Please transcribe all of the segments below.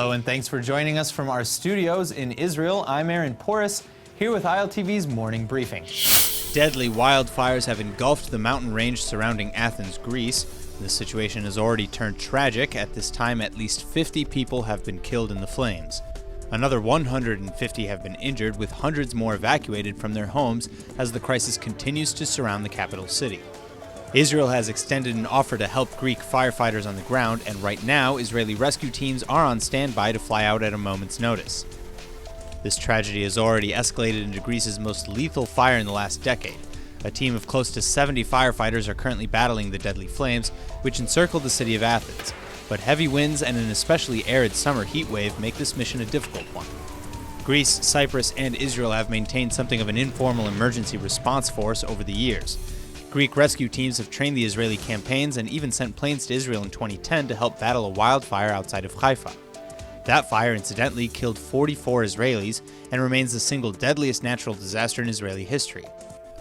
Hello and thanks for joining us from our studios in Israel. I'm Aaron Porras, here with ILTV's Morning Briefing. Deadly wildfires have engulfed the mountain range surrounding Athens, Greece. The situation has already turned tragic. At this time, at least 50 people have been killed in the flames. Another 150 have been injured, with hundreds more evacuated from their homes as the crisis continues to surround the capital city. Israel has extended an offer to help Greek firefighters on the ground, and right now, Israeli rescue teams are on standby to fly out at a moment's notice. This tragedy has already escalated into Greece's most lethal fire in the last decade. A team of close to 70 firefighters are currently battling the deadly flames, which encircle the city of Athens. But heavy winds and an especially arid summer heat wave make this mission a difficult one. Greece, Cyprus, and Israel have maintained something of an informal emergency response force over the years. Greek rescue teams have trained the Israeli campaigns and even sent planes to Israel in 2010 to help battle a wildfire outside of Haifa. That fire, incidentally, killed 44 Israelis and remains the single deadliest natural disaster in Israeli history.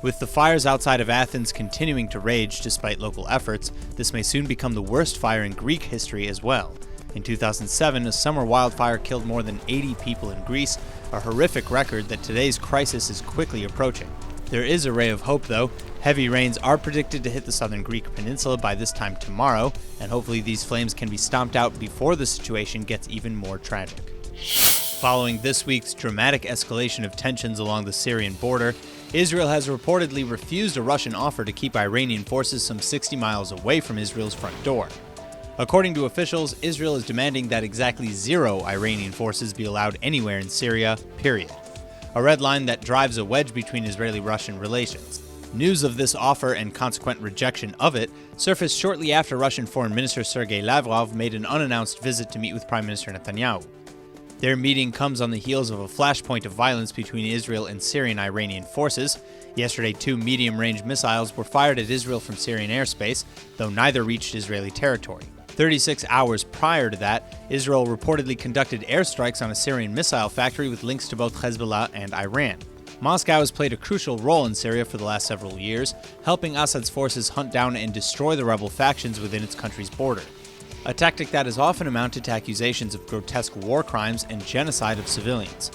With the fires outside of Athens continuing to rage despite local efforts, this may soon become the worst fire in Greek history as well. In 2007, a summer wildfire killed more than 80 people in Greece, a horrific record that today's crisis is quickly approaching. There is a ray of hope, though. Heavy rains are predicted to hit the southern Greek peninsula by this time tomorrow, and hopefully these flames can be stomped out before the situation gets even more tragic. Following this week's dramatic escalation of tensions along the Syrian border, Israel has reportedly refused a Russian offer to keep Iranian forces some 60 miles away from Israel's front door. According to officials, Israel is demanding that exactly 0 Iranian forces be allowed anywhere in Syria, period. A red line that drives a wedge between Israeli-Russian relations. News of this offer and consequent rejection of it surfaced shortly after Russian Foreign Minister Sergei Lavrov made an unannounced visit to meet with Prime Minister Netanyahu. Their meeting comes on the heels of a flashpoint of violence between Israel and Syrian-Iranian forces. Yesterday, 2 medium-range missiles were fired at Israel from Syrian airspace, though neither reached Israeli territory. 36 hours prior to that, Israel reportedly conducted airstrikes on a Syrian missile factory with links to both Hezbollah and Iran. Moscow has played a crucial role in Syria for the last several years, helping Assad's forces hunt down and destroy the rebel factions within its country's border. A tactic that has often amounted to accusations of grotesque war crimes and genocide of civilians.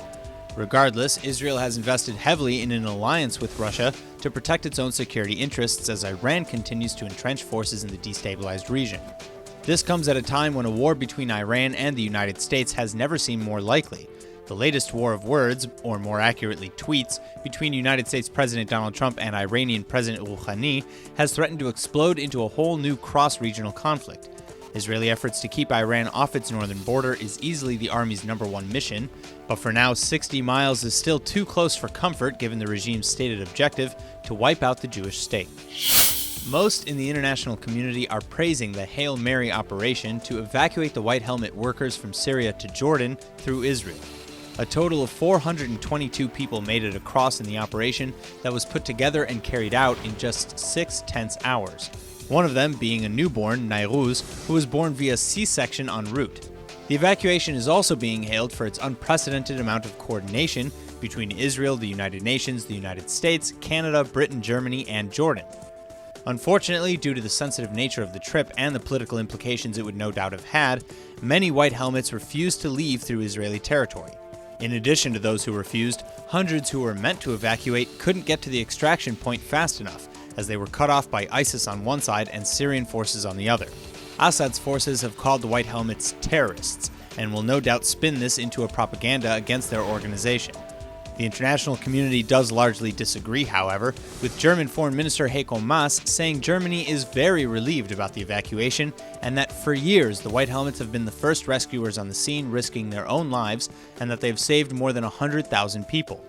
Regardless, Israel has invested heavily in an alliance with Russia to protect its own security interests as Iran continues to entrench forces in the destabilized region. This comes at a time when a war between Iran and the United States has never seemed more likely. The latest war of words, or more accurately tweets, between United States President Donald Trump and Iranian President Rouhani has threatened to explode into a whole new cross-regional conflict. Israeli efforts to keep Iran off its northern border is easily the army's #1 mission, but for now 60 miles is still too close for comfort given the regime's stated objective to wipe out the Jewish state. Most in the international community are praising the Hail Mary operation to evacuate the White Helmet workers from Syria to Jordan through Israel. A total of 422 people made it across in the operation that was put together and carried out in just 6 tense hours. One of them being a newborn, Nairuz, who was born via C-section en route. The evacuation is also being hailed for its unprecedented amount of coordination between Israel, the United Nations, the United States, Canada, Britain, Germany, and Jordan. Unfortunately, due to the sensitive nature of the trip and the political implications it would no doubt have had, many White Helmets refused to leave through Israeli territory. In addition to those who refused, hundreds who were meant to evacuate couldn't get to the extraction point fast enough, as they were cut off by ISIS on one side and Syrian forces on the other. Assad's forces have called the White Helmets terrorists, and will no doubt spin this into a propaganda against their organization. The international community does largely disagree, however, with German Foreign Minister Heiko Maas saying Germany is very relieved about the evacuation and that for years the White Helmets have been the first rescuers on the scene risking their own lives and that they've saved more than 100,000 people.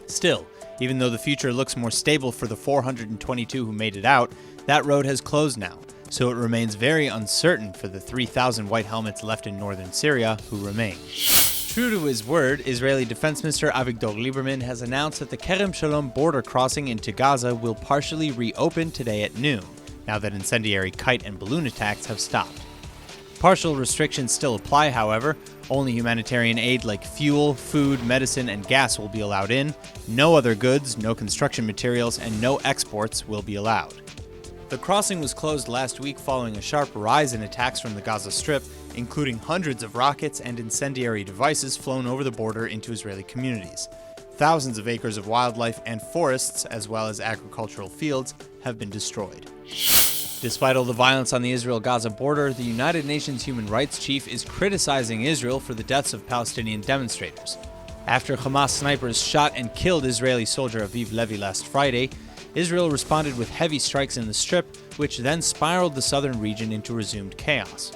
Still, even though the future looks more stable for the 422 who made it out, that road has closed now, so it remains very uncertain for the 3,000 White Helmets left in northern Syria who remain. True to his word, Israeli Defense Minister Avigdor Lieberman has announced that the Kerem Shalom border crossing into Gaza will partially reopen today at noon, now that incendiary kite and balloon attacks have stopped. Partial restrictions still apply, however. Only humanitarian aid like fuel, food, medicine, and gas will be allowed in. No other goods, no construction materials, and no exports will be allowed. The crossing was closed last week following a sharp rise in attacks from the Gaza Strip including hundreds of rockets and incendiary devices flown over the border into Israeli communities. Thousands of acres of wildlife and forests, as well as agricultural fields, have been destroyed. Despite all the violence on the Israel-Gaza border, the United Nations Human Rights Chief is criticizing Israel for the deaths of Palestinian demonstrators. After Hamas snipers shot and killed Israeli soldier Aviv Levi last Friday, Israel responded with heavy strikes in the Strip, which then spiraled the southern region into resumed chaos.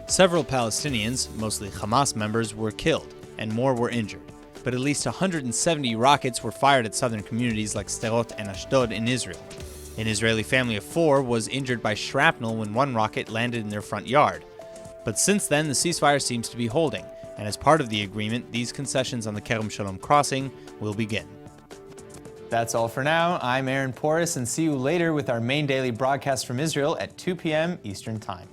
Several Palestinians, mostly Hamas members, were killed, and more were injured. But at least 170 rockets were fired at southern communities like Sderot and Ashdod in Israel. An Israeli family of 4 was injured by shrapnel when one rocket landed in their front yard. But since then, the ceasefire seems to be holding, and as part of the agreement, these concessions on the Kerem Shalom crossing will begin. That's all for now. I'm Aaron Porras, and see you later with our main daily broadcast from Israel at 2 p.m. Eastern Time.